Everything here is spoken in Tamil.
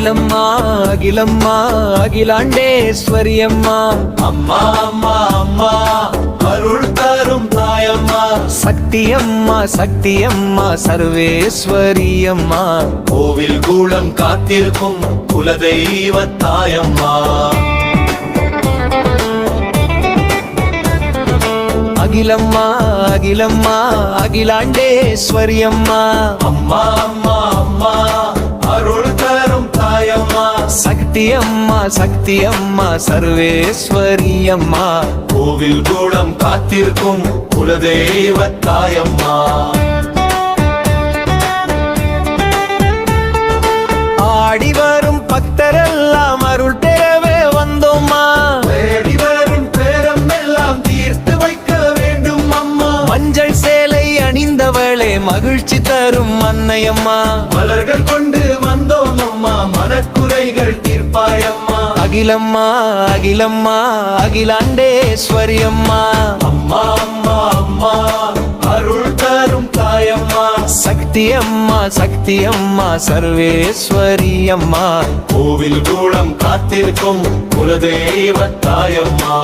அகிலம்மா அகிலம்மா அகிலாண்டேஸ்வரி அம்மா அம்மா அம்மா அம்மா அருள் தரும் தாயம்மா சக்தி அம்மா சக்தி அம்மா சர்வேஸ்வரி அம்மா கோவில் கூலம் காத்திருக்கும் குலதெய்வ தாயம்மா அகிலம்மா அகிலம்மா அகிலாண்டேஸ்வரி அம்மா அம்மா அம்மா அம்மா அருள் தரும் தாயம்மா சக்தி அம்மா சர்வேஸ்வரி அம்மா கோவில் கூடம் காத்திருக்கும் குலதெய்வ தாயம்மா ஆடி வரும் பக்தரெல்லாம் அருள் பெறவே வந்தோம்மா தேடி வரும் பேரம் எல்லாம் தீர்த்து வைக்க வேண்டும் அம்மா மஞ்சள் சேலை அணிந்தவளே மகிழ்ச்சி தரும் அன்னையம்மா மலர்கள் கொண்டு வந்தோம் அம்மா மனக்குறைகள் தீர்ப்பாயம்மா அகிலம்மா அகிலம்மா அகிலாண்டேஸ்வரி அம்மா அம்மா அம்மா அம்மா அருள் தரும் தாயம்மா சக்தி அம்மா சர்வேஸ்வரி அம்மா கோவில் கூடம் காத்திருக்கும் குலதெய்வ தாயம்மா